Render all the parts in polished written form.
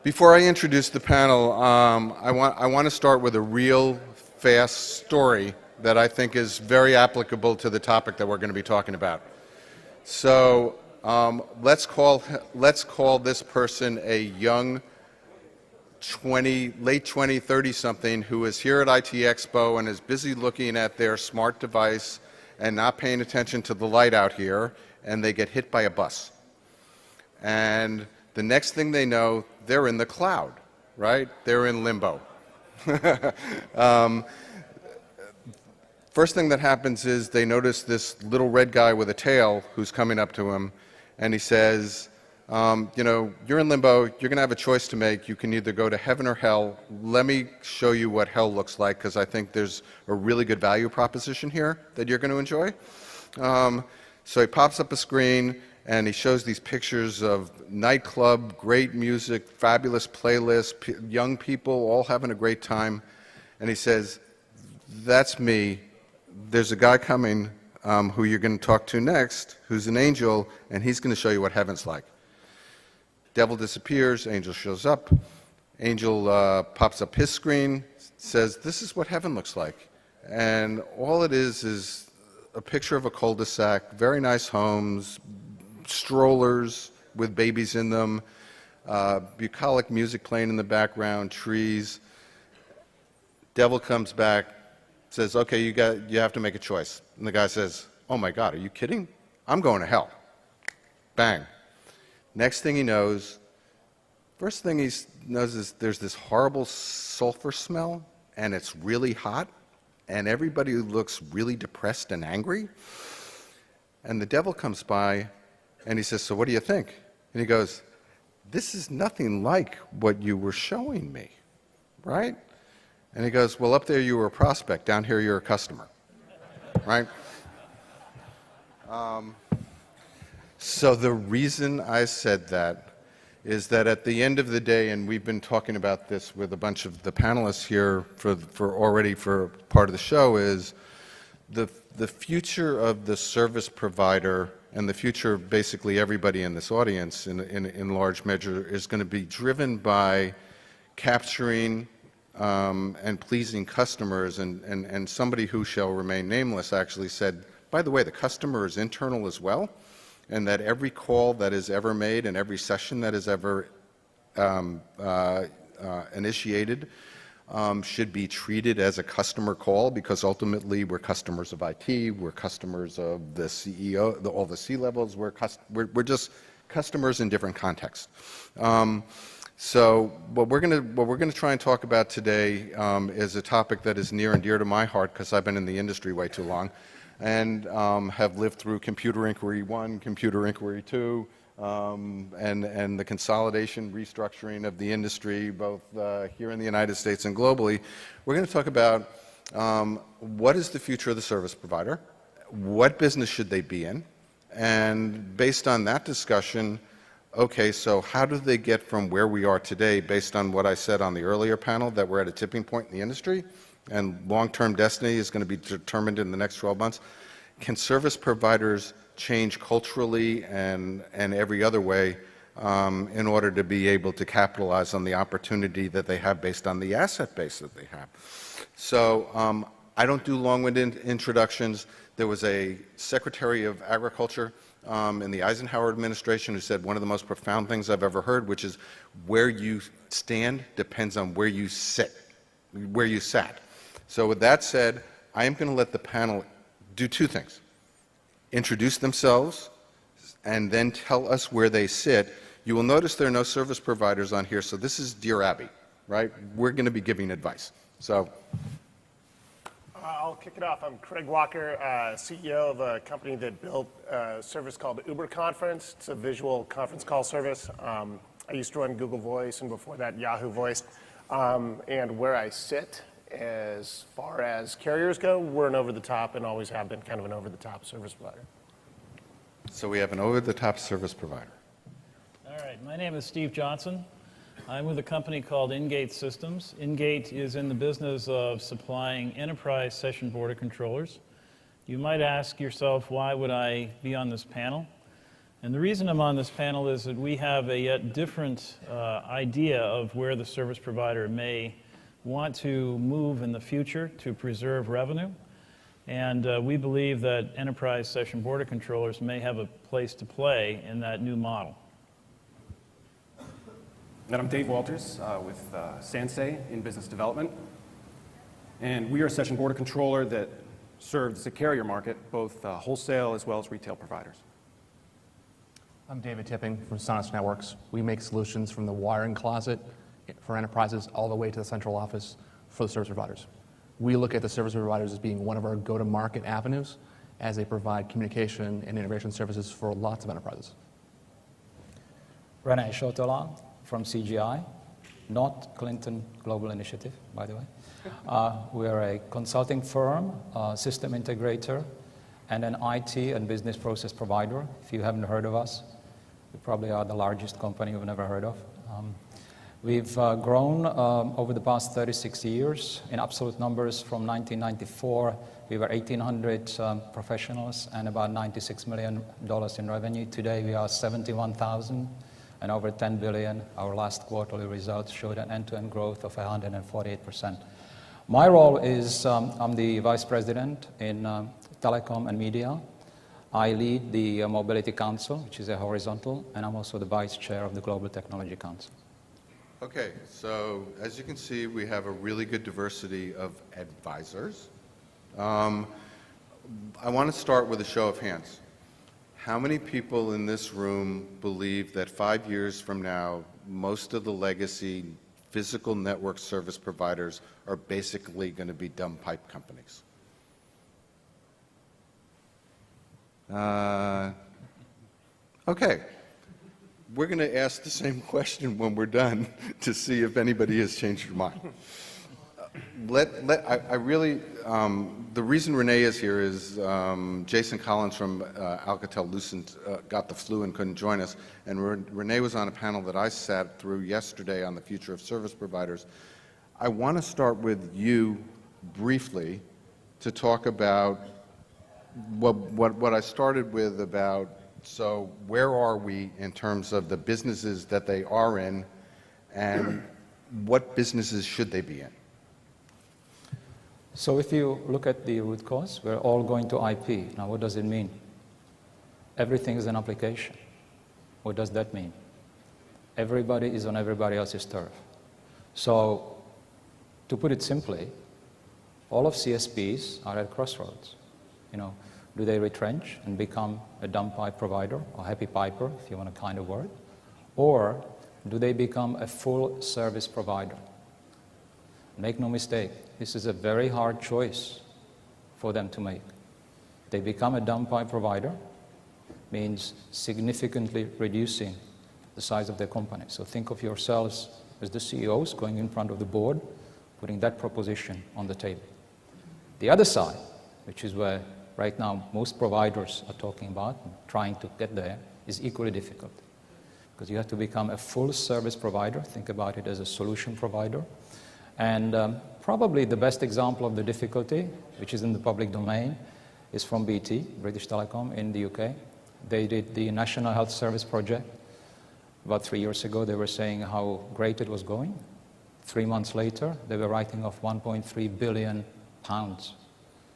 Before I introduce the panel, I want to start with a real fast story that I think is very applicable to the topic that we're going to be talking about. So let's call this person a young late 20, 30-something who is here at ITExpo and is busy looking at their smart device and not paying attention to the light out here, and they get hit by a bus. And the next thing they know, they're in the cloud, right? They're in limbo. First thing that happens is they notice this little red guy with a tail who's coming up to him, and he says, you know, you're in limbo, you're going to have a choice to make. You can either go to heaven or hell. Let me show you what hell looks like, because I think there's a really good value proposition here that you're going to enjoy. So he pops up a screen, and he shows these pictures of nightclub, great music, fabulous playlist, young people all having a great time. And he says, that's me. There's a guy coming who you're going to talk to next, who's an angel, and he's going to show you what heaven's like. Devil disappears, angel shows up. Angel pops up his screen, says, this is what heaven looks like. And all it is a picture of a cul-de-sac, very nice homes, strollers with babies in them, bucolic music playing in the background, trees. Devil comes back, says, okay, you have to make a choice. And the guy says, oh my God, are you kidding? I'm going to hell. Bang. Next thing he knows, first thing he knows is there's this horrible sulfur smell, and it's really hot, and everybody looks really depressed and angry. And the devil comes by, and he says, so what do you think? And he goes, this is nothing like what you were showing me, right? And he goes, well, up there you were a prospect, down here you're a customer, right? So the reason I said that is that at the end of the day, and we've been talking about this with a bunch of the panelists here for part of the show, is the future of the service provider and the future of basically everybody in this audience in large measure is going to be driven by capturing and pleasing customers, and somebody who shall remain nameless actually said, by the way, the customer is internal as well, and that every call that is ever made and every session that is ever initiated should be treated as a customer call, because ultimately we're customers of IT, we're customers of the CEO, all the C-levels, we're just customers in different contexts. So what we're going to try and talk about today is a topic that is near and dear to my heart, because I've been in the industry way too long, and have lived through Computer Inquiry 1, Computer Inquiry 2, and the consolidation, restructuring of the industry, both here in the United States and globally. We're going to talk about what is the future of the service provider, what business should they be in, and based on that discussion, okay, so how do they get from where we are today, based on what I said on the earlier panel, that we're at a tipping point in the industry, and long-term destiny is going to be determined in the next 12 months. Can service providers change culturally and every other way in order to be able to capitalize on the opportunity that they have based on the asset base that they have? So I don't do long-winded introductions. There was a Secretary of Agriculture in the Eisenhower administration who said one of the most profound things I've ever heard, which is where you stand depends on where you sit, where you sat. So with that said, I am going to let the panel do two things: introduce themselves and then tell us where they sit. You will notice there are no service providers on here, so this is Dear Abby, right? We're going to be giving advice. So I'll kick it off. I'm Craig Walker, CEO of a company that built a service called Uber Conference. It's a visual conference call service. I used to run Google Voice, and before that Yahoo Voice. And where I sit as far as carriers go, we're an over-the-top and always have been kind of an over-the-top service provider. So we have an over-the-top service provider. All right, my name is Steve Johnson. I'm with a company called Ingate Systems. Ingate is in the business of supplying enterprise session border controllers. You might ask yourself, why would I be on this panel? And the reason I'm on this panel is that we have a yet different idea of where the service provider may want to move in the future to preserve revenue. And we believe that enterprise session border controllers may have a place to play in that new model. And I'm Dave Walters with Sansei in business development. And we are a session border controller that serves the carrier market, both wholesale as well as retail providers. I'm David Tipping from Sonos Networks. We make solutions from the wiring closet for enterprises all the way to the central office for the service providers. We look at the service providers as being one of our go-to-market avenues as they provide communication and integration services for lots of enterprises. Rene Chotola from CGI, not Clinton Global Initiative, by the way. We're a consulting firm, system integrator, and an IT and business process provider. If you haven't heard of us, we probably are the largest company you've never heard of. We've grown over the past 36 years. In absolute numbers, from 1994, we were 1,800 professionals and about $96 million in revenue. Today, we are 71,000 and over 10 billion. Our last quarterly results showed an end-to-end growth of 148%. My role is I'm the vice president in telecom and media. I lead the Mobility Council, which is a horizontal, and I'm also the vice chair of the Global Technology Council. Okay, so as you can see, we have a really good diversity of advisors. I want to start with a show of hands. How many people in this room believe that 5 years from now, most of the legacy physical network service providers are basically going to be dumb pipe companies? Okay. We're going to ask the same question when we're done to see if anybody has changed their mind. The reason Renee is here is Jason Collins from Alcatel-Lucent got the flu and couldn't join us, and Renee was on a panel that I sat through yesterday on the future of service providers. I want to start with you briefly to talk about what I started with about, so where are we in terms of the businesses that they are in, and what businesses should they be in? So if you look at the root cause, we're all going to IP. Now, what does it mean? Everything is an application. What does that mean? Everybody is on everybody else's turf. So, to put it simply, all of CSPs are at crossroads. Do they retrench and become a dumb pipe provider, or happy piper, if you want a kind of word? Or do they become a full service provider? Make no mistake, this is a very hard choice for them to make. They become a dumb pipe provider, means significantly reducing the size of their company. So think of yourselves as the CEOs going in front of the board, putting that proposition on the table. The other side, which is where right now most providers are talking about and trying to get there, is equally difficult. Because you have to become a full service provider. Think about it as a solution provider. And probably the best example of the difficulty, which is in the public domain, is from BT, British Telecom in the UK. They did the National Health Service project. About 3 years ago, they were saying how great it was going. 3 months later, they were writing off £1.3 billion.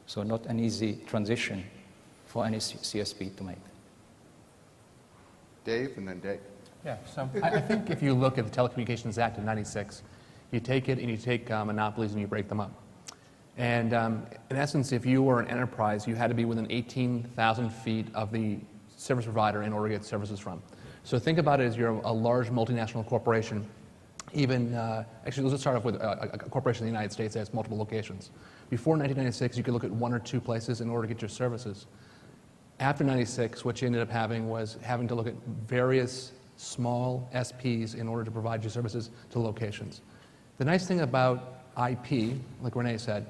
So not an easy transition for any CSP to make. Dave, and then Dave. Yeah, so I think if you look at the Telecommunications Act of '96, you take it and you take monopolies and you break them up. And in essence, if you were an enterprise, you had to be within 18,000 feet of the service provider in order to get services from. So think about it as you're a large multinational corporation. Even, actually, let's start off with a corporation in the United States that has multiple locations. Before 1996, you could look at 1 or 2 places in order to get your services. After 96, what you ended up having was having to look at various small SPs in order to provide your services to locations. The nice thing about IP, like Renee said,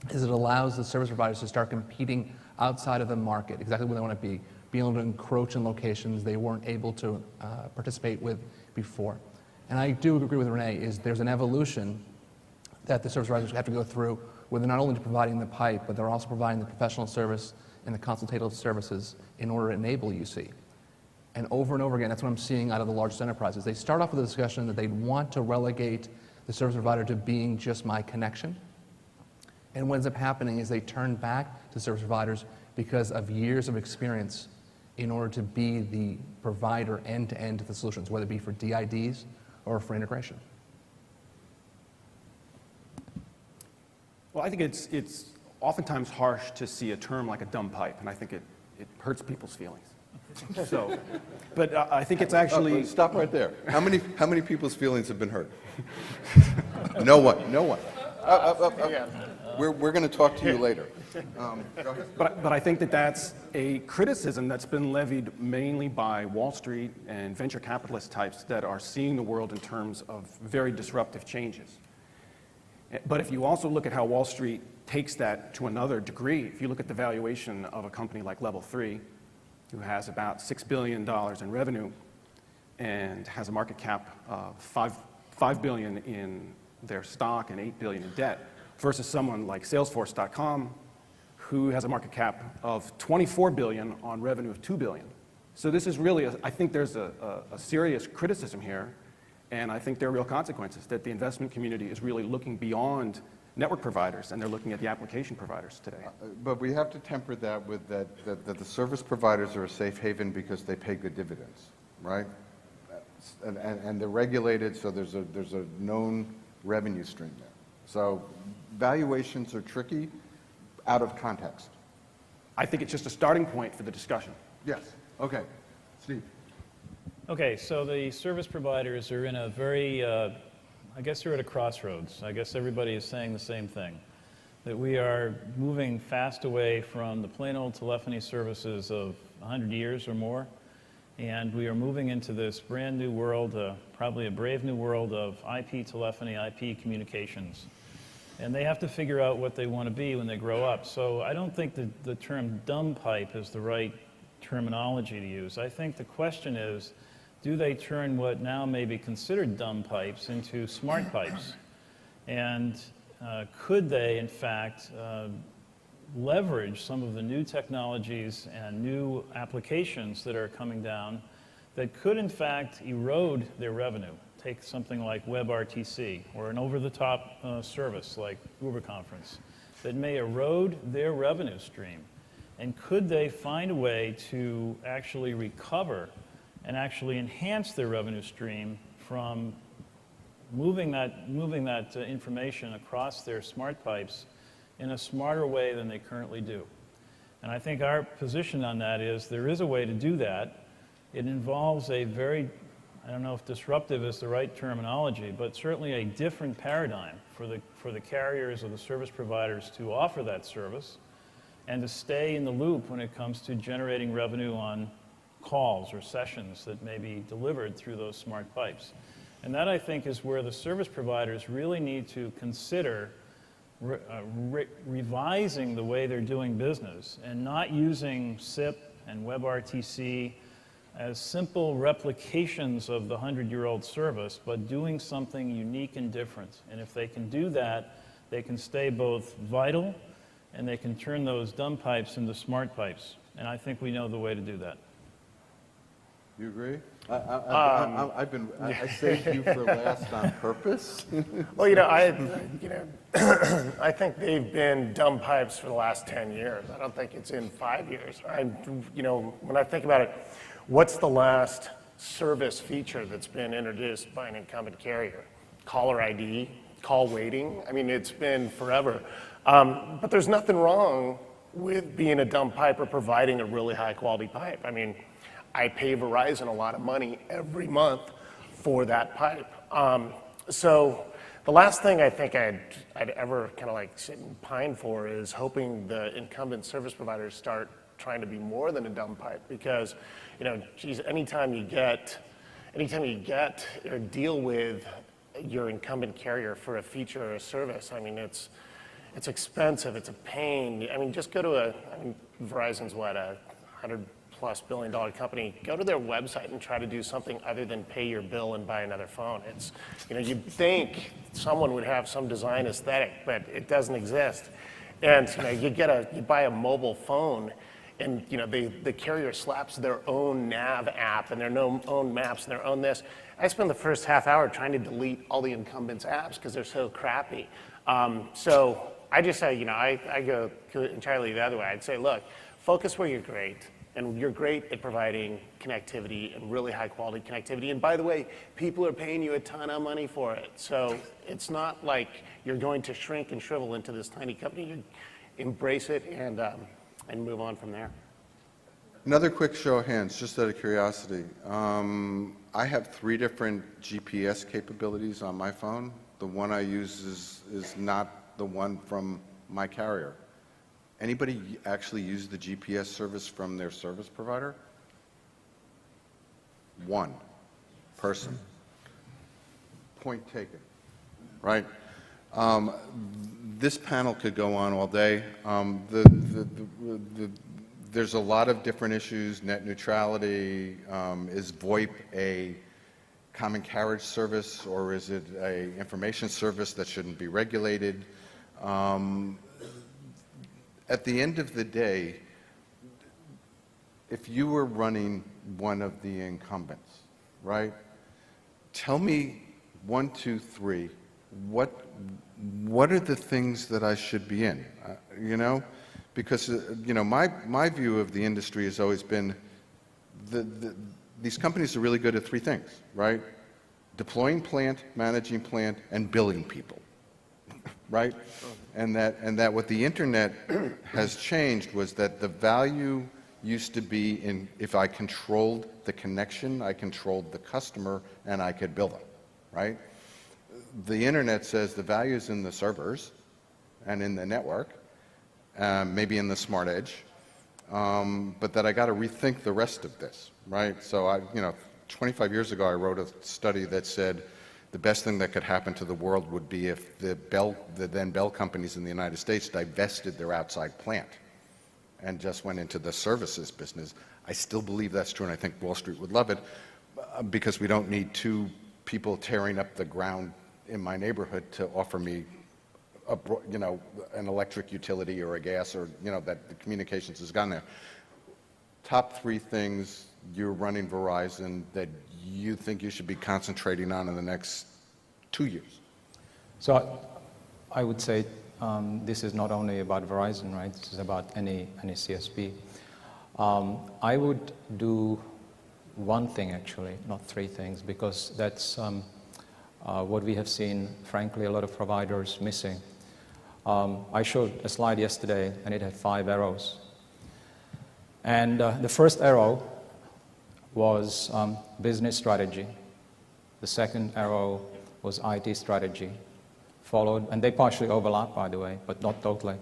is it allows the service providers to start competing outside of the market, exactly where they want to be able to encroach in locations they weren't able to participate with before. And I do agree with Renee, is there's an evolution that the service providers have to go through where they're not only providing the pipe, but they're also providing the professional service and the consultative services in order to enable UC. And over again, that's what I'm seeing out of the largest enterprises. They start off with a discussion that they want to relegate the service provider to being just my connection. And what ends up happening is they turn back to service providers because of years of experience in order to be the provider end-to-end to the solutions, whether it be for DIDs or for integration. Well, I think it's oftentimes harsh to see a term like a dumb pipe, and I think it hurts people's feelings. So, but I think it's actually... Stop right there. How many people's feelings have been hurt? No one. We're going to talk to you later. Go ahead. But I think that's a criticism that's been levied mainly by Wall Street and venture capitalist types that are seeing the world in terms of very disruptive changes. But if you also look at how Wall Street takes that to another degree, if you look at the valuation of a company like Level 3, who has about $6 billion in revenue and has a market cap of $5 billion in their stock and $8 billion in debt, versus someone like Salesforce.com, who has a market cap of $24 billion on revenue of $2 billion. So this is really, I think there's a serious criticism here, and I think there are real consequences, that the investment community is really looking beyond network providers, and they're looking at the application providers today. But we have to temper that with that the service providers are a safe haven because they pay good dividends, right? And they're regulated, so there's a known revenue stream there. So valuations are tricky out of context. I think it's just a starting point for the discussion. Yes. Okay. Steve. Okay, so the service providers are in a very, I guess they're at a crossroads. I guess everybody is saying the same thing, that we are moving fast away from the plain old telephony services of 100 years or more, and we are moving into this brand new world, probably a brave new world of IP telephony, IP communications. And they have to figure out what they want to be when they grow up. So I don't think that the term dumb pipe is the right terminology to use. I think the question is, do they turn what now may be considered dumb pipes into smart pipes? And could they, in fact, leverage some of the new technologies and new applications that are coming down that could, in fact, erode their revenue? Take something like WebRTC or an over-the-top service like UberConference that may erode their revenue stream. And could they find a way to actually recover and actually enhance their revenue stream from moving that information across their smart pipes in a smarter way than they currently do? And I think our position on that is there is a way to do that. It involves a very, I don't know if disruptive is the right terminology, but certainly a different paradigm for the carriers or the service providers to offer that service and to stay in the loop when it comes to generating revenue on calls or sessions that may be delivered through those smart pipes. And that, I think, is where the service providers really need to consider revising the way they're doing business and not using SIP and WebRTC as simple replications of the 100-year-old service, but doing something unique and different. And if they can do that, they can stay both vital and they can turn those dumb pipes into smart pipes. And I think we know the way to do that. You agree? I saved you for last on purpose. Well, I think they've been dumb pipes for the last 10 years. I don't think it's in 5 years. When I think about it, what's the last service feature that's been introduced by an incumbent carrier? Caller ID, call waiting. I mean, it's been forever. But there's nothing wrong with being a dumb pipe or providing a really high quality pipe. I mean, I pay Verizon a lot of money every month for that pipe. So the last thing I think I'd ever kind of like sit and pine for is hoping the incumbent service providers start trying to be more than a dumb pipe, because, geez, anytime you get or deal with your incumbent carrier for a feature or a service, I mean, it's expensive, it's a pain. I mean, just go to Verizon's what, a $100+ billion company. Go to their website and try to do something other than pay your bill and buy another phone. It's, you'd think someone would have some design aesthetic, but it doesn't exist. And you buy a mobile phone, and the carrier slaps their own nav app and their own maps and their own this. I spend the first half hour trying to delete all the incumbents' apps because they're so crappy. So I just say, I go entirely the other way. I'd say, look, focus where you're great. And you're great at providing connectivity and really high quality connectivity. And by the way, people are paying you a ton of money for it. So it's not like you're going to shrink and shrivel into this tiny company. You embrace it and move on from there. Another quick show of hands, just out of curiosity. I have 3 different GPS capabilities on my phone. The one I use is not the one from my carrier. Anybody actually use the GPS service from their service provider? 1 person. Point taken, right? This panel could go on all day. There's a lot of different issues, net neutrality. Is VoIP a common carriage service, or is it an information service that shouldn't be regulated? At the end of the day, if you were running one of the incumbents, right? Tell me 1, 2, 3. What are the things that I should be in? Because my view of the industry has always been these companies are really good at 3 things, right? Deploying plant, managing plant, and billing people, right? And that what the internet has changed was that the value used to be in if I controlled the connection, I controlled the customer, and I could bill them, right? The internet says the value is in the servers and in the network, maybe in the smart edge, but that I got to rethink the rest of this, right? So 25 years ago, I wrote a study that said the best thing that could happen to the world would be if the then Bell companies in the United States divested their outside plant and just went into the services business. I still believe that's true, and I think Wall Street would love it because we don't need 2 people tearing up the ground in my neighborhood to offer me an electric utility or a gas or, that the communications has gone there. Top 3 things you're running Verizon that you think you should be concentrating on in the next 2 years? So I would say this is not only about Verizon, right? This is about any CSP. I would do 1 thing actually, not 3 things, because that's what we have seen, frankly, a lot of providers missing. I showed a slide yesterday, and it had 5 arrows. And the first arrow was business strategy. The second arrow was IT strategy, followed, and they partially overlap, by the way, but not totally.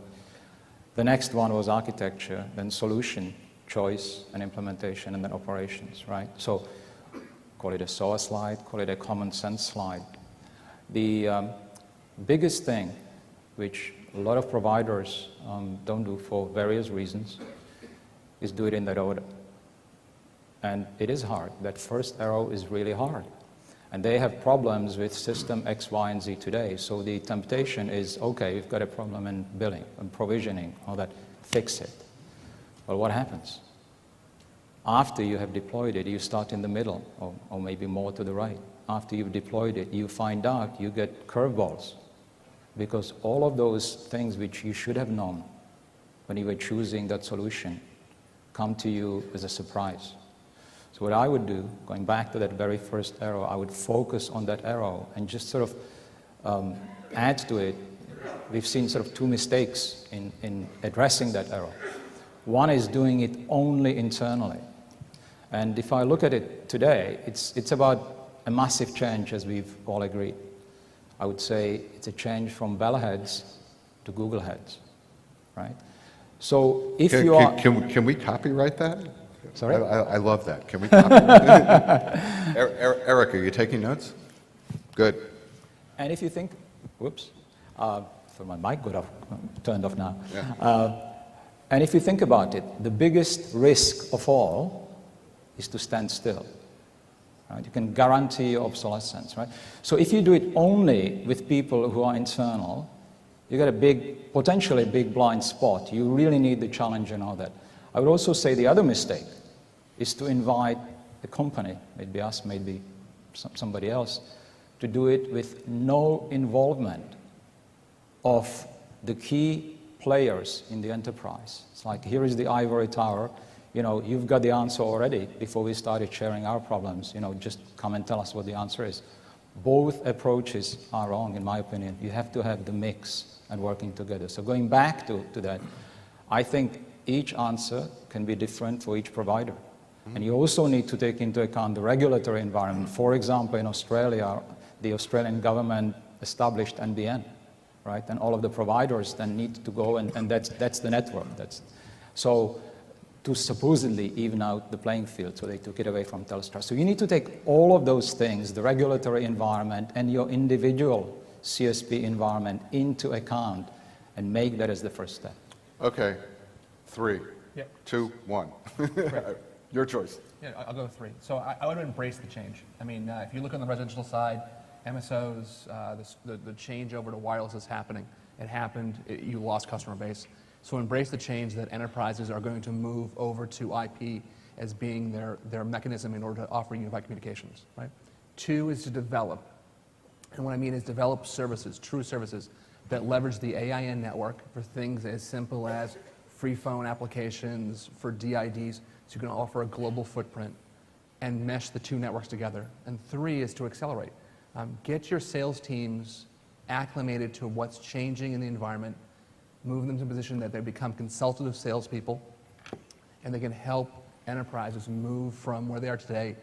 The next one was architecture, then solution, choice, and implementation, and then operations, right? So call it a SOA slide, call it a common sense slide. The biggest thing, which a lot of providers don't do for various reasons, is do it in that order. And it is hard. That first arrow is really hard. And they have problems with system X, Y, and Z today. So the temptation is, okay, we've got a problem in billing and provisioning, all that, fix it. Well, what happens? After you have deployed it, you start in the middle, or maybe more to the right. After you've deployed it, you find out you get curveballs. Because all of those things which you should have known when you were choosing that solution come to you as a surprise. So what I would do, going back to that very first arrow, I would focus on that arrow and just sort of add to it. We've seen sort of 2 mistakes in addressing that arrow. One is doing it only internally. And if I look at it today, it's about a massive change, as we've all agreed. I would say it's a change from Bell heads to Google heads, right? So if you are... Can we copyright that? Sorry? I love that. Can we copyright Eric, are you taking notes? Good. And if you think... Whoops. So my mic got off, turned off now. Yeah. And if you think about it, the biggest risk of all is to stand still. Right? You can guarantee your obsolescence, right? So if you do it only with people who are internal, you get a potentially big blind spot. You really need the challenge and all that. I would also say the other mistake is to invite a company, maybe us, maybe somebody else, to do it with no involvement of the key players in the enterprise. It's like, here is the ivory tower, you've got the answer already before we started sharing our problems, just come and tell us what the answer is. Both approaches are wrong, in my opinion. You have to have the mix and working together. So going back to that, I think each answer can be different for each provider. And you also need to take into account the regulatory environment. For example, in Australia, the Australian government established NBN, right? And all of the providers then need to go, and that's the network. So to supposedly even out the playing field, so they took it away from Telstra. So you need to take all of those things, the regulatory environment and your individual CSP environment, into account and make that as the first step. Okay, 3, Yep. 2, 1. Your choice. Yeah, I'll go with 3. So I would embrace the change. I mean, if you look on the residential side, MSOs, the change over to wireless is happening. It happened, you lost customer base. So embrace the change that enterprises are going to move over to IP as being their mechanism in order to offer unified communications, right? 2 is to develop. And what I mean is develop services, true services, that leverage the AIN network for things as simple as free phone applications for DIDs, so you can offer a global footprint and mesh the 2 networks together. And 3 is to accelerate. Get your sales teams acclimated to what's changing in the environment, move them to a position that they become consultative salespeople, and they can help enterprises move from where they are today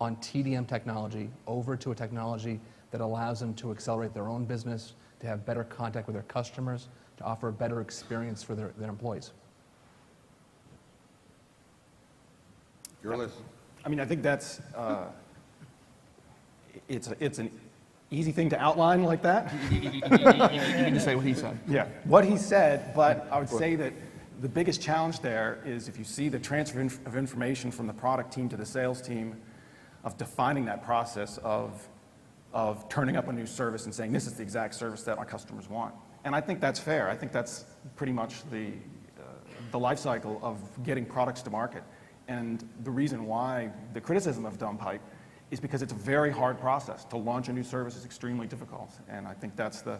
on TDM technology over to a technology that allows them to accelerate their own business, to have better contact with their customers, to offer a better experience for their employees. Your list. I mean, I think that's, it's an easy thing to outline like that. You can just say what he said. Yeah, what he said, but I would say that the biggest challenge there is if you see the transfer of information from the product team to the sales team, of defining that process of turning up a new service and saying, this is the exact service that my customers want. And I think that's fair. I think that's pretty much the life cycle of getting products to market. And the reason why the criticism of dumb pipe is because it's a very hard process. To launch a new service is extremely difficult. And I think that's the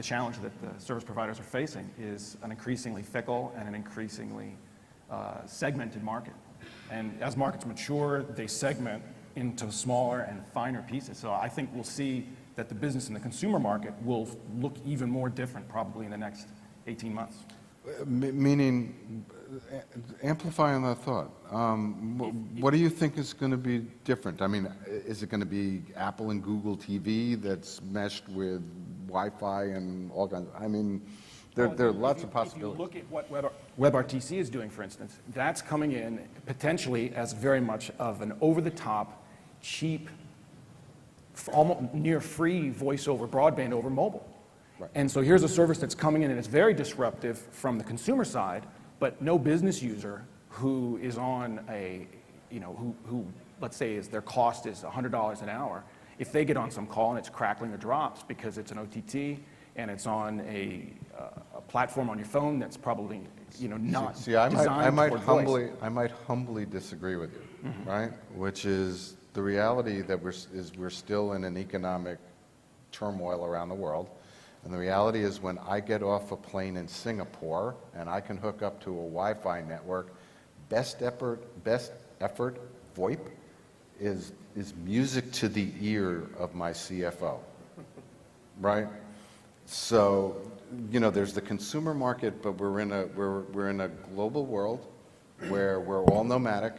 challenge that the service providers are facing, is an increasingly fickle and an increasingly segmented market. And as markets mature, they segment into smaller and finer pieces. So I think we'll see that the business and the consumer market will look even more different probably in the next 18 months. Meaning, amplifying that thought, what do you think is going to be different? I mean, is it going to be Apple and Google TV that's meshed with Wi-Fi and all kinds of, I mean, there are lots of possibilities. If you look at what WebRTC is doing, for instance, that's coming in potentially as very much of an over-the-top, cheap, almost near free voice over broadband over mobile. Right. And so here's a service that's coming in and it's very disruptive from the consumer side, but no business user who is on a, who let's say their cost is $100 an hour, if they get on some call and it's crackling or drops because it's an OTT and it's on a platform on your phone that's probably not designed toward voice. I might humbly disagree with you, right? Which is the reality that we're still in an economic turmoil around the world. And the reality is when I get off a plane in Singapore and I can hook up to a Wi-Fi network, best effort VoIP is music to the ear of my CFO, right? So, there's the consumer market, but we're in a global world where we're all nomadic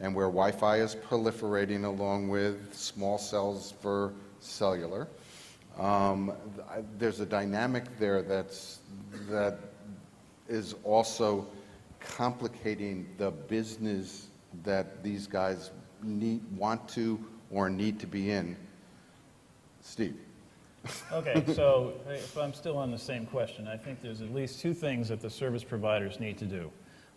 and where Wi-Fi is proliferating along with small cells for cellular. There's a dynamic there that is also complicating the business that these guys want to or need to be in. Steve. Okay, so if I'm still on the same question, I think there's at least 2 things that the service providers need to do.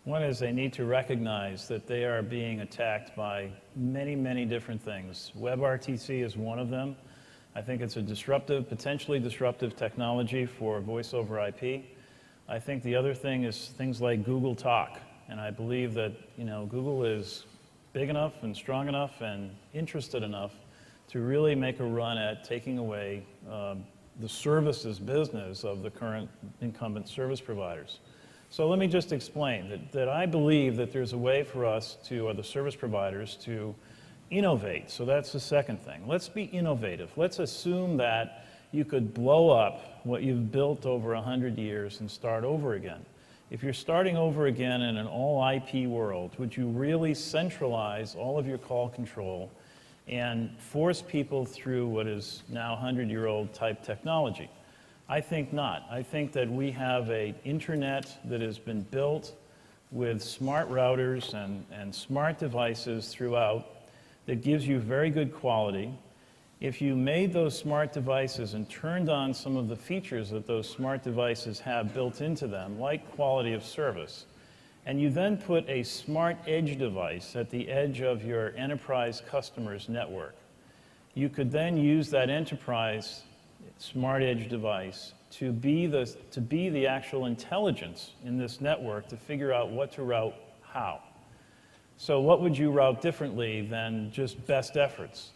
One is they need to recognize that they are being attacked by many, many different things. WebRTC is one of them. I think it's a potentially disruptive technology for voice over IP. I think the other thing is things like Google Talk, And I believe that, Google is big enough and strong enough and interested enough to really make a run at taking away the services business of the current incumbent service providers. So let me just explain that I believe that there's a way for us to, or the service providers, to innovate. So that's the second thing. Let's be innovative. Let's assume that you could blow up what you've built over 100 years and start over again. If you're starting over again in an all IP world, would you really centralize all of your call control and force people through what is now 100-year-old type technology? I think not. I think that we have an internet that has been built with smart routers and smart devices throughout that gives you very good quality. If you made those smart devices and turned on some of the features that those smart devices have built into them, like quality of service, and you then put a smart edge device at the edge of your enterprise customer's network, you could then use that enterprise smart edge device to be the actual intelligence in this network to figure out what to route how. So what would you route differently than just best efforts?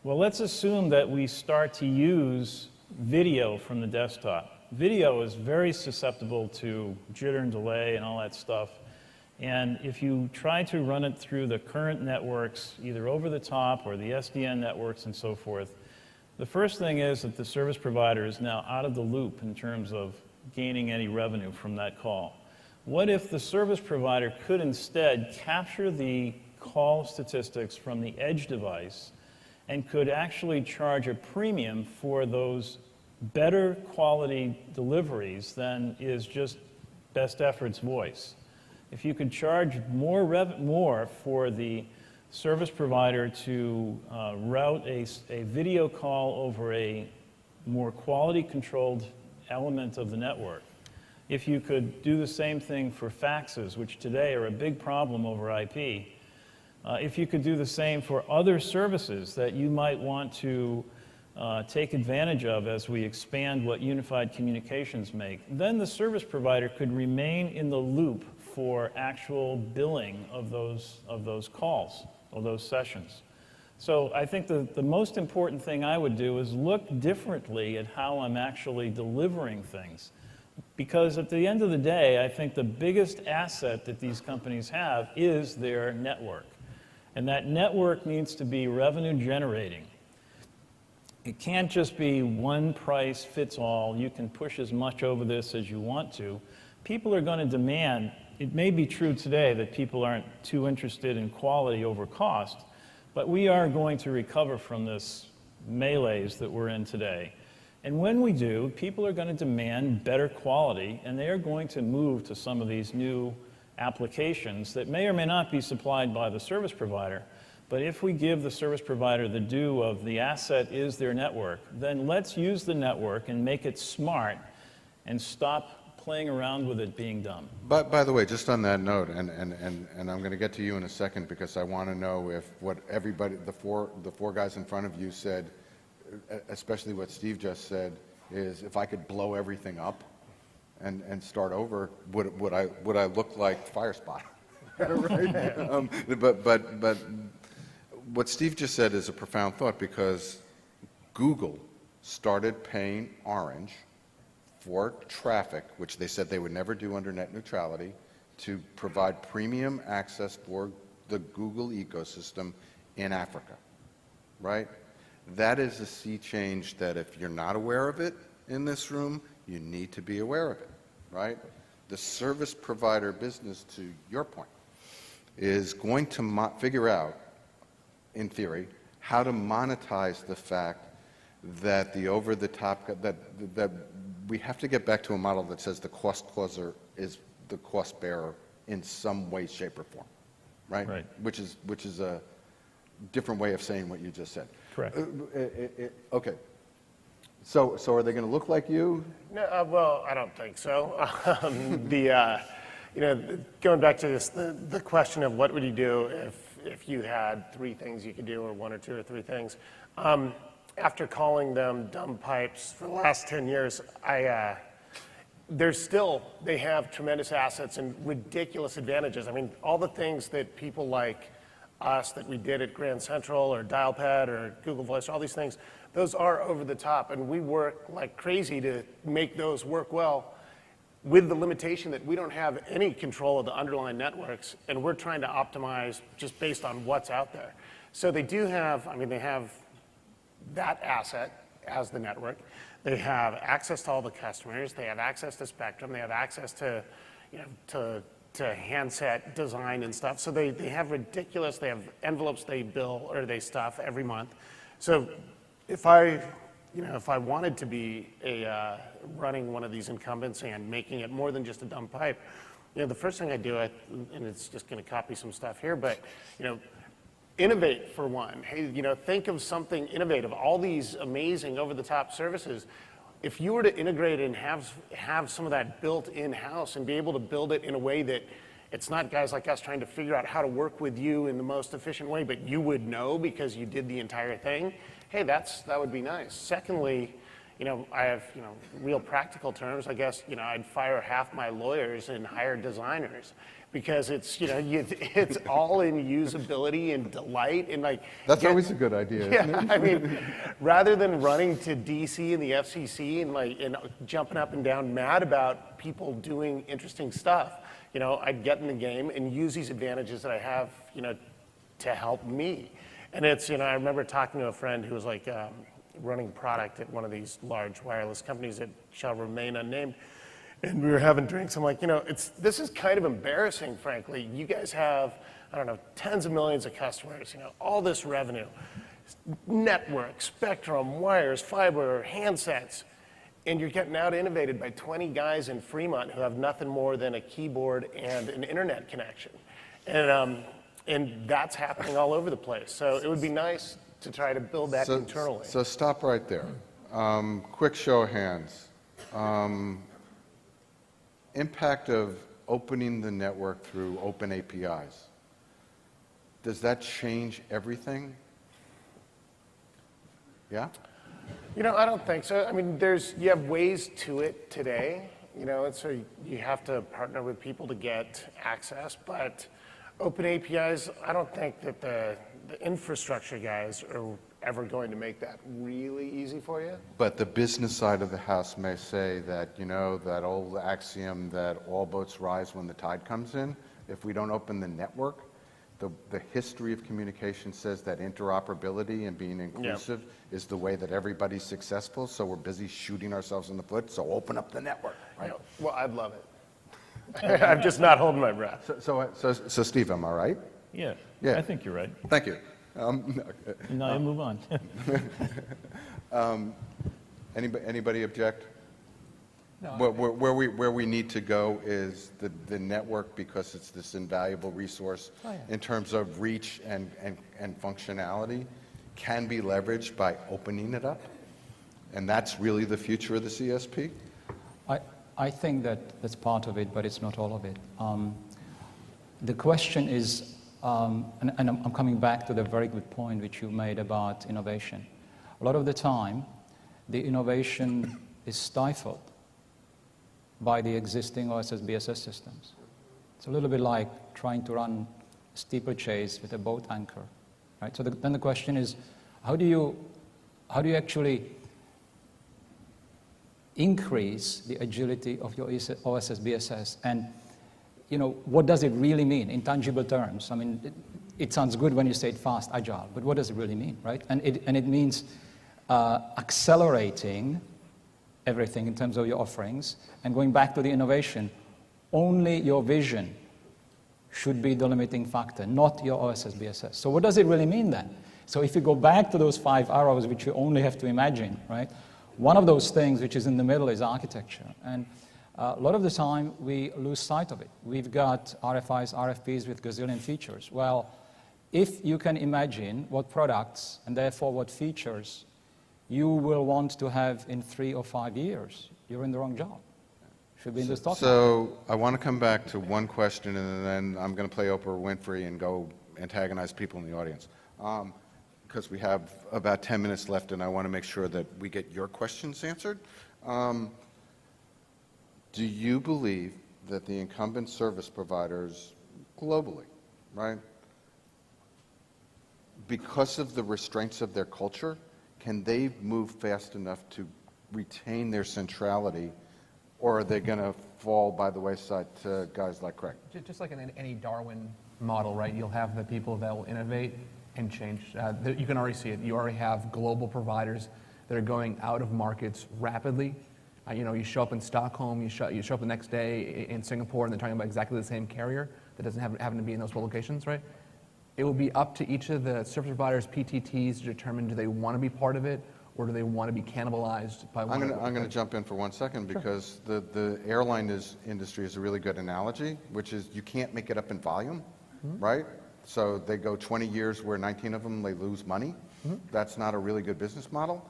Well, let's assume that we start to use video from the desktop. Video is very susceptible to jitter and delay and all that stuff. And if you try to run it through the current networks, either over the top or the SDN networks and so forth, the first thing is that the service provider is now out of the loop in terms of gaining any revenue from that call. What if the service provider could instead capture the call statistics from the edge device and could actually charge a premium for those better quality deliveries than is just best efforts voice? If you could charge more for the service provider to route a video call over a more quality controlled element of the network, if you could do the same thing for faxes, which today are a big problem over IP, if you could do the same for other services that you might want to take advantage of as we expand what unified communications make, then the service provider could remain in the loop for actual billing of those calls, of those sessions. So I think the most important thing I would do is look differently at how I'm actually delivering things. Because at the end of the day, I think the biggest asset that these companies have is their network. And that network needs to be revenue generating. It can't just be one price fits all. You can push as much over this as you want to. People are going to demand, it may be true today that people aren't too interested in quality over cost, but we are going to recover from this melees that we're in today. And when we do, people are going to demand better quality, and they are going to move to some of these new applications that may or may not be supplied by the service provider. But if we give the service provider the due of the asset is their network, then let's use the network and make it smart and stop playing around with it being dumb. But by the way, just on that note, and I'm going to get to you in a second because I want to know if what everybody, the four guys in front of you said, especially what Steve just said, is if I could blow everything up and start over, would I look like Firespot? Right? But what Steve just said is a profound thought, because Google started paying Orange for traffic, which they said they would never do under net neutrality, to provide premium access for the Google ecosystem in Africa, right? That is a sea change that if you're not aware of it in this room, you need to be aware of it, right? The service provider business, to your point, is going to figure out, in theory, how to monetize the fact that the over-the-top, that we have to get back to a model that says the cost causer is the cost bearer in some way, shape, or form, right? Right. Which is a different way of saying what you just said. Correct. Okay. So are they going to look like you? No, well, I don't think so. Going back to this, the question of what would you do if you had three things you could do, or one or two or three things. After calling them dumb pipes for the last 10 years, they have tremendous assets and ridiculous advantages. I mean, all the things that people like us that we did at Grand Central or Dialpad or Google Voice, all these things, those are over the top, and we work like crazy to make those work well with the limitation that we don't have any control of the underlying networks, and we're trying to optimize just based on what's out there. So they do have, I mean, they have that asset as the network. They have access to all the customers. They have access to spectrum. They have access to, you know, to handset design and stuff. So they have ridiculous, they have envelopes they bill or they stuff every month. So if I wanted to be running one of these incumbents and making it more than just a dumb pipe, you know, the first thing I do, and it's just going to copy some stuff here, but, you know, innovate for one. Hey, you know, think of something innovative. All these amazing over-the-top services, if you were to integrate and have some of that built in-house and be able to build it in a way that it's not guys like us trying to figure out how to work with you in the most efficient way, but you would know because you did the entire thing, hey, that would be nice. Secondly, you know, I have, you know, real practical terms. I guess, you know, I'd fire half my lawyers and hire designers because it's, you know, it's all in usability and delight and like. That's always a good idea, isn't it? I mean, rather than running to DC and the FCC and jumping up and down mad about people doing interesting stuff, you know, I'd get in the game and use these advantages that I have, you know, to help me. And it's, you know, I remember talking to a friend who was like running product at one of these large wireless companies that shall remain unnamed. And we were having drinks. I'm like, you know, this is kind of embarrassing, frankly. You guys have, I don't know, tens of millions of customers, you know, all this revenue, network, spectrum, wires, fiber, handsets, and you're getting out innovated by 20 guys in Fremont who have nothing more than a keyboard and an internet connection. And that's happening all over the place. So it would be nice to try to build that internally. So stop right there. Quick show of hands. Impact of opening the network through open APIs. Does that change everything? Yeah? You know, I don't think so. I mean, you have ways to it today, you know, and so you have to partner with people to get access, but open APIs, I don't think that the infrastructure guys are ever going to make that really easy for you. But the business side of the house may say that, you know, that old axiom that all boats rise when the tide comes in, if we don't open the network, the history of communication says that interoperability and being inclusive is the way that everybody's successful, so we're busy shooting ourselves in the foot, so open up the network, right? You know, well, I'd love it. I'm just not holding my breath. So Steve, am I right? Yeah, Yeah. I think you're right. Thank you. Now move on. Anybody object? No, Where we need to go is the network, because it's this invaluable resource in terms of reach and functionality, can be leveraged by opening it up, and that's really the future of the CSP. I think that's part of it, but it's not all of it. The question is, and I'm coming back to the very good point which you made about innovation. A lot of the time, the innovation is stifled by the existing OSS/BSS systems. It's a little bit like trying to run a steeplechase with a boat anchor, right? So then the question is, how do you actually increase the agility of your OSS/BSS? And you know, what does it really mean in tangible terms? I mean, it sounds good when you say it fast, agile, but what does it really mean, right? And it means accelerating everything in terms of your offerings, and going back to the innovation, only your vision should be the limiting factor, not your OSS/BSS. So what does it really mean then? So if you go back to those 5 arrows, which you only have to imagine, right? One of those things which is in the middle is architecture. And a lot of the time, we lose sight of it. We've got RFIs, RFPs with gazillion features. Well, if you can imagine what products, and therefore what features, you will want to have in 3 or 5 years, you're in the wrong job. Should be in the stock market. So I want to come back to one question, and then I'm going to play Oprah Winfrey and go antagonize people in the audience. Because we have about 10 minutes left, and I want to make sure that we get your questions answered. Do you believe that the incumbent service providers globally, right, because of the restraints of their culture, can they move fast enough to retain their centrality, or are they going to fall by the wayside to guys like Craig? Just like in any Darwin model, right? You'll have the people that will innovate and change. You can already see it. You already have global providers that are going out of markets rapidly. You show up in Stockholm, you show up the next day in Singapore, and they're talking about exactly the same carrier that doesn't happen to be in those locations, right? It will be up to each of the service providers, PTTs, to determine do they want to be part of it, or do they want to be cannibalized by one? I'm going to jump in for 1 second because the airline industry is a really good analogy, which is you can't make it up in volume, right? So they go 20 years where 19 of them they lose money. That's not a really good business model.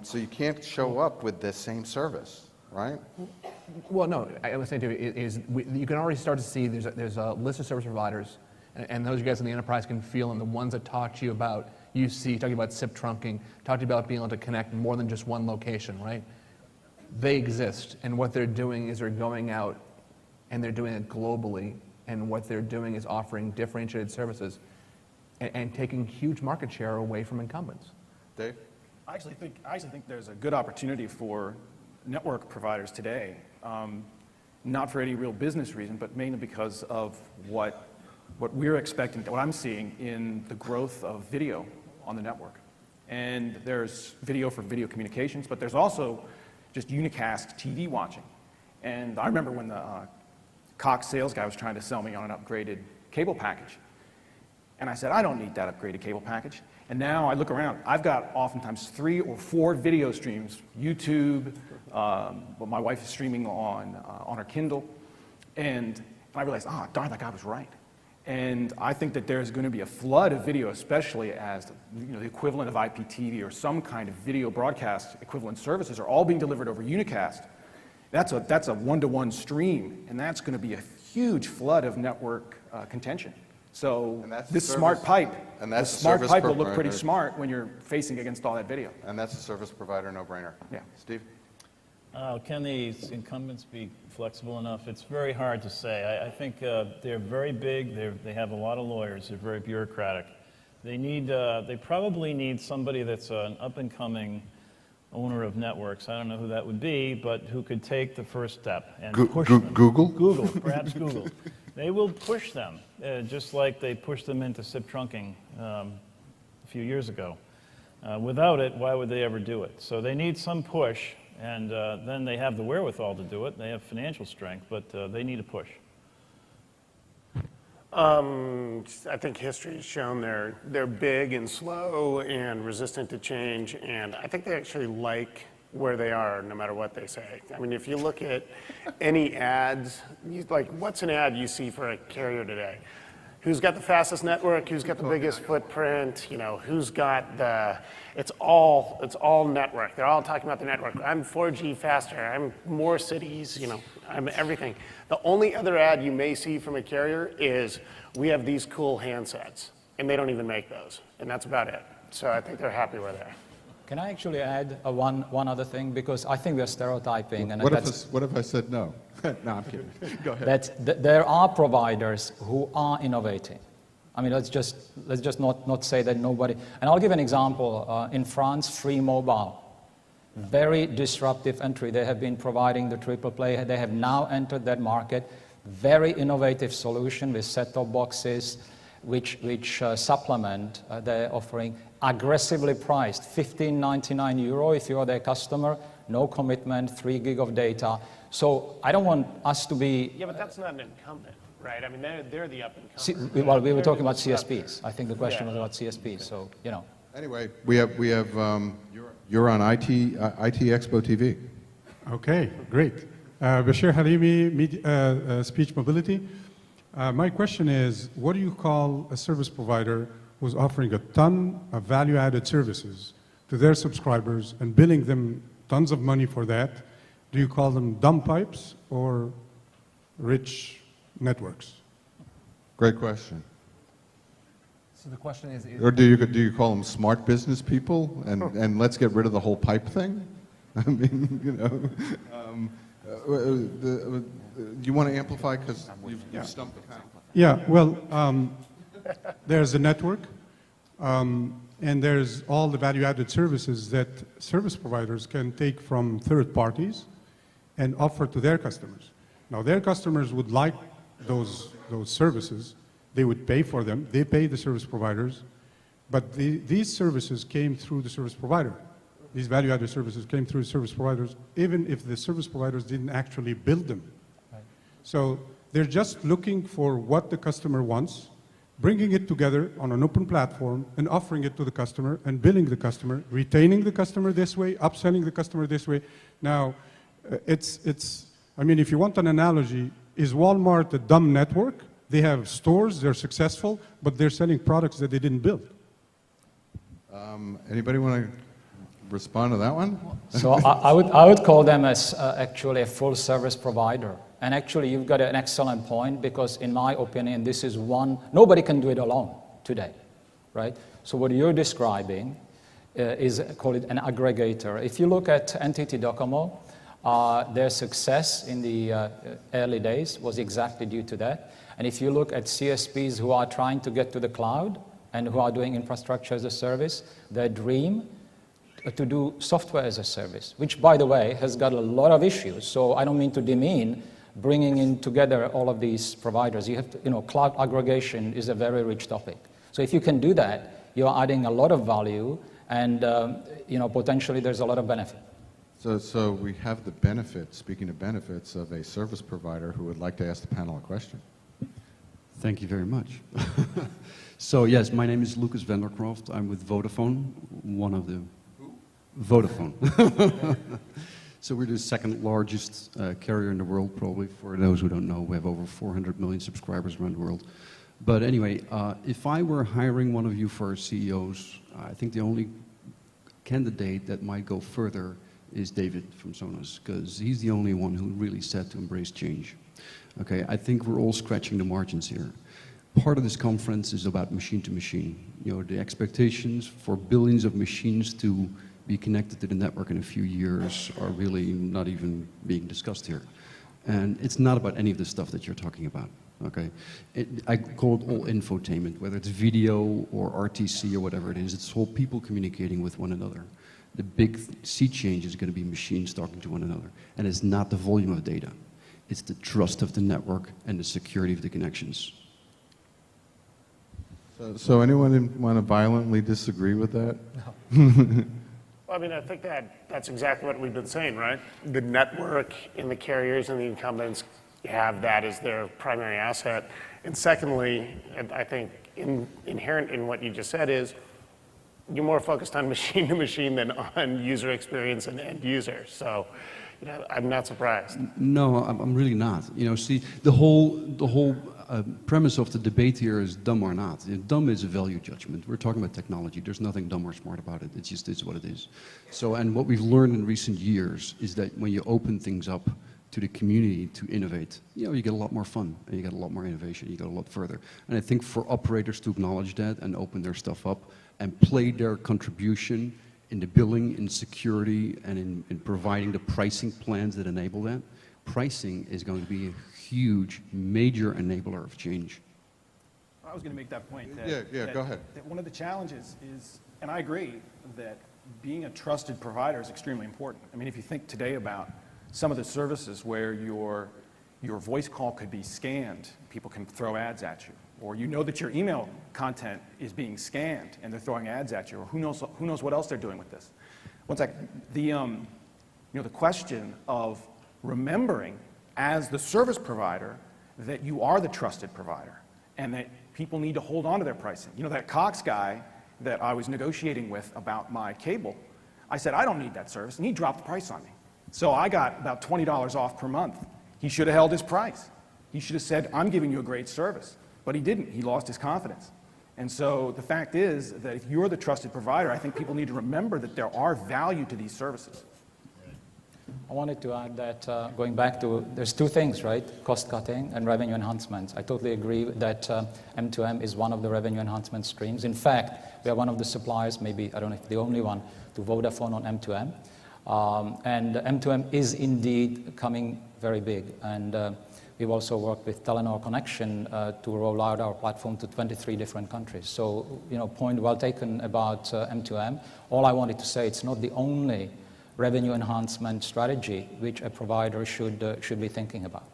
So you can't show up with the same service, right? Well, no, I was saying to you you can already start to see there's a list of service providers, and those guys in the enterprise can feel them, the ones that talk to you about UC, talking about SIP trunking, talk to you about being able to connect more than just one location, right? They exist, and what they're doing is they're going out and they're doing it globally, and what they're doing is offering differentiated services and taking huge market share away from incumbents. Dave? I actually think there's a good opportunity for network providers today, not for any real business reason, but mainly because of what we're expecting, what I'm seeing in the growth of video on the network. And there's video for video communications, but there's also just unicast TV watching. And I remember when the Cox sales guy was trying to sell me on an upgraded cable package. And I said, I don't need that upgraded cable package. And now I look around, I've got oftentimes 3 or 4 video streams, YouTube, what my wife is streaming on her Kindle, and I realized, darn, that guy was right. And I think that there's going to be a flood of video, especially as the equivalent of IPTV or some kind of video broadcast equivalent services are all being delivered over unicast. That's a one-to-one stream, and that's going to be a huge flood of network contention. So this smart pipe, the smart pipe will look pretty smart when you're facing against all that video. And that's a service provider no-brainer. Yeah. Steve? Can the incumbents be flexible enough? It's very hard to say. I think they're very big. They have a lot of lawyers. They're very bureaucratic. They probably need somebody that's an up-and-coming owner of networks. I don't know who that would be, but who could take the first step and push them. Google? Google, perhaps Google. They will push them, just like they pushed them into SIP trunking a few years ago. Without it, why would they ever do it? So they need some push. And then they have the wherewithal to do it. They have financial strength, but they need a push. I think history has shown they're big and slow and resistant to change, and I think they actually like where they are no matter what they say. I mean, if you look at any ads, what's an ad you see for a carrier today? Who's got the fastest network? Who's got the biggest footprint? Who's got it's all network. They're all talking about the network. I'm 4G faster. I'm more cities. I'm everything. The only other ad you may see from a carrier is we have these cool handsets, and they don't even make those, and that's about it. So I think they're happy where they're. Can I actually add one other thing? Because I think we're stereotyping. And What if I said no? No, I'm kidding. Go ahead. There are providers who are innovating. I mean, let's just not say that nobody. And I'll give an example. In France, Free Mobile, very disruptive entry. They have been providing the triple play. They have now entered that market. Very innovative solution with set-top boxes, which supplement their offering. Aggressively priced, €15.99 if you're their customer. No commitment, 3 gig of data. So I don't want us to be. Yeah, but that's not an incumbent, right? I mean, they're the up-and-comers. Well, we were talking about CSPs. I think the question was about CSPs. So Anyway, we have you're on ITExpo TV. Okay, great. Bashir Halimi, Speech Mobility. My question is, what do you call a service provider who's offering a ton of value-added services to their subscribers and billing them tons of money for that? Do you call them dumb pipes or rich networks? Great question. So the question is Or do you call them smart business people and let's get rid of the whole pipe thing? I mean, Do you want to amplify, because you've stumped the panel? Yeah, well, there's a network, and there's all the value-added services that service providers can take from third parties and offer to their customers. Now, their customers would like those services. They would pay for them. They pay the service providers, but these services came through the service provider. These value-added services came through the service providers, even if the service providers didn't actually build them. Right. So they're just looking for what the customer wants, bringing it together on an open platform and offering it to the customer and billing the customer, retaining the customer this way, upselling the customer this way. Now, I mean, if you want an analogy, is Walmart a dumb network? They have stores, they're successful, but they're selling products that they didn't build. Anybody want to respond to that one? So I would call them as actually a full service provider. And actually, you've got an excellent point, because in my opinion, this is one, nobody can do it alone today, right? So what you're describing is, call it an aggregator. If you look at NTT Docomo, their success in the early days was exactly due to that. And if you look at CSPs who are trying to get to the cloud and who are doing infrastructure as a service, their dream to do software as a service, which, by the way, has got a lot of issues. So I don't mean to demean bringing in together all of these providers. You have to, cloud aggregation is a very rich topic. So if you can do that, you're adding a lot of value, and potentially there's a lot of benefit. So we have the benefit, speaking of benefits, of a service provider who would like to ask the panel a question. Thank you very much. So yes, my name is Lucas Vandercroft. I'm with Vodafone, one of the... Vodafone. So we're the second largest carrier in the world, probably. For those who don't know, we have over 400 million subscribers around the world. But anyway, if I were hiring one of you for CEOs, I think the only candidate that might go further is David from Sonos, because he's the only one who really said to embrace change. Okay, I think we're all scratching the margins here. Part of this conference is about machine to machine. The expectations for billions of machines to be connected to the network in a few years are really not even being discussed here. And it's not about any of the stuff that you're talking about, okay? I call it all infotainment, whether it's video or RTC or whatever it is. It's all people communicating with one another. The big sea change is going to be machines talking to one another. And it's not the volume of data. It's the trust of the network and the security of the connections. So anyone want to violently disagree with that? Well, I mean, I think that's exactly what we've been saying, right? The network and the carriers and the incumbents have that as their primary asset. And secondly, I think inherent in what you just said is you're more focused on machine to machine than on user experience and end user. So, I'm not surprised. No, I'm really not. See, the whole premise of the debate here is dumb or not. Dumb is a value judgment. We're talking about technology. There's nothing dumb or smart about it. It just is what it is. So, and what we've learned in recent years is that when you open things up to the community to innovate, you get a lot more fun and you get a lot more innovation. You go a lot further. And I think for operators to acknowledge that and open their stuff up and play their contribution in the billing, in security, and in providing the pricing plans that enable that, pricing is going to be a huge, major enabler of change. I was going to make that point. Go ahead. That one of the challenges is, and I agree, that being a trusted provider is extremely important. I mean, if you think today about some of the services where your voice call could be scanned, people can throw ads at you, or that your email content is being scanned and they're throwing ads at you, or who knows what else they're doing with this. One second. The question of remembering as the service provider that you are the trusted provider and that people need to hold on to their pricing. That Cox guy that I was negotiating with about my cable, I said, I don't need that service, and he dropped the price on me. So I got about $20 off per month. He should have held his price. He should have said, I'm giving you a great service. But he didn't. He lost his confidence. And so the fact is that if you're the trusted provider, I think people need to remember that there are value to these services. I wanted to add that going back to, there's two things, right? Cost cutting and revenue enhancement. I totally agree that M2M is one of the revenue enhancement streams. In fact, we are one of the suppliers, maybe, I don't know if the only one, to Vodafone on M2M. And M2M is indeed coming very big. And we've also worked with Telenor Connection to roll out our platform to 23 different countries. So, point well taken about M2M. All I wanted to say, it's not the only revenue enhancement strategy which a provider should be thinking about.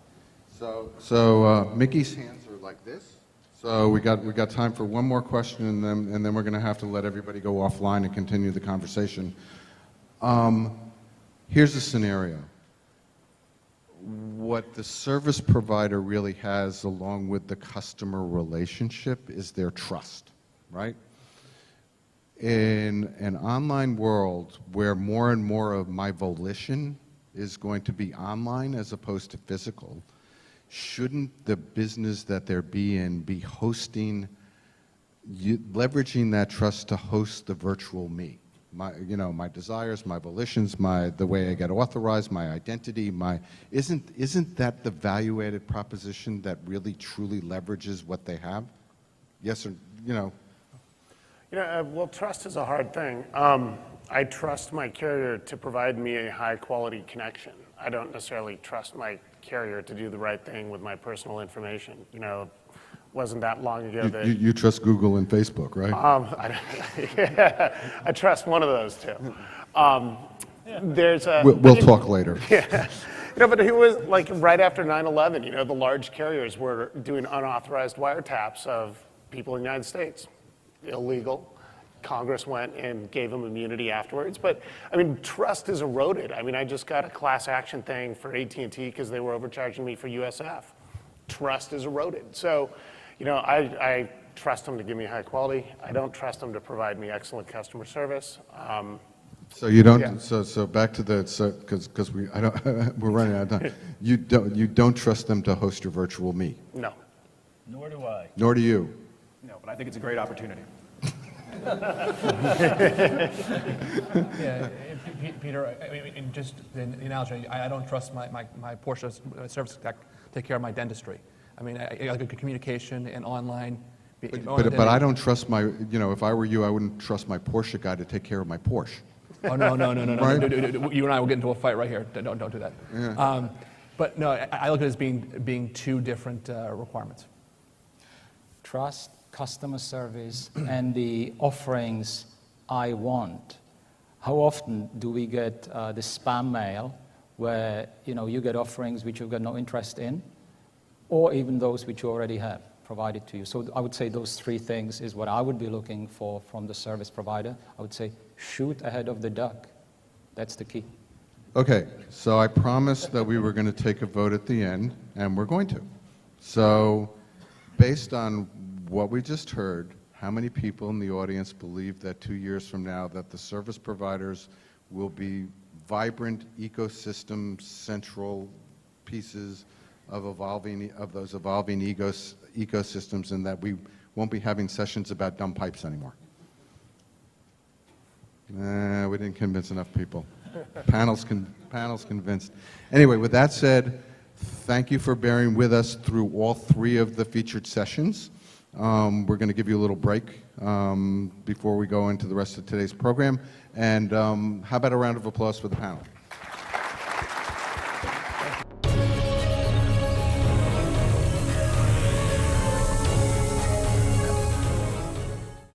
So Mickey's hands are like this. So we got time for one more question, and then we're going to have to let everybody go offline and continue the conversation. Here's the scenario. What the service provider really has along with the customer relationship is their trust, right? In an online world where more and more of my volition is going to be online as opposed to physical, shouldn't the business that they're be hosting, leveraging that trust to host the virtual me? My desires, my volitions, the way I get authorized, my identity, isn't that the value-added proposition that really truly leverages what they have? Yes or, Well, trust is a hard thing. I trust my carrier to provide me a high-quality connection. I don't necessarily trust my carrier to do the right thing with my personal information. Wasn't that long ago that... You trust Google and Facebook, right? I trust one of those two. We'll talk later. Yeah. But it was like right after 9/11, the large carriers were doing unauthorized wiretaps of people in the United States. Illegal. Congress went and gave them immunity afterwards. But, trust is eroded. I just got a class action thing for AT&T because they were overcharging me for USF. Trust is eroded. So, I trust them to give me high quality. I don't trust them to provide me excellent customer service. So you don't. Yeah. So back to because we're running out of time. You don't trust them to host your virtual me. No. Nor do I. Nor do you. No, but I think it's a great opportunity. Yeah, Peter, just the analogy, I don't trust my Porsche service tech take care of my dentistry. I like a communication and online. But I don't trust my, if I were you, I wouldn't trust my Porsche guy to take care of my Porsche. Oh, no. Right? You and I will get into a fight right here. Don't do that. Yeah. But no, I look at it as being two different requirements. Trust, customer service, and the offerings I want. How often do we get the spam mail where you get offerings which you've got no interest in, or even those which you already have provided to you? So I would say those three things is what I would be looking for from the service provider. I would say shoot ahead of the duck. That's the key. Okay, so I promised that we were going to take a vote at the end, and we're going to. So based on what we just heard, how many people in the audience believe that 2 years from now that the service providers will be vibrant ecosystem central pieces of those evolving ecosystems, and that we won't be having sessions about dumb pipes anymore? We didn't convince enough people. Panels convinced. Anyway, with that said, thank you for bearing with us through all three of the featured sessions. We're going to give you a little break before we go into the rest of today's program. And how about a round of applause for the panel?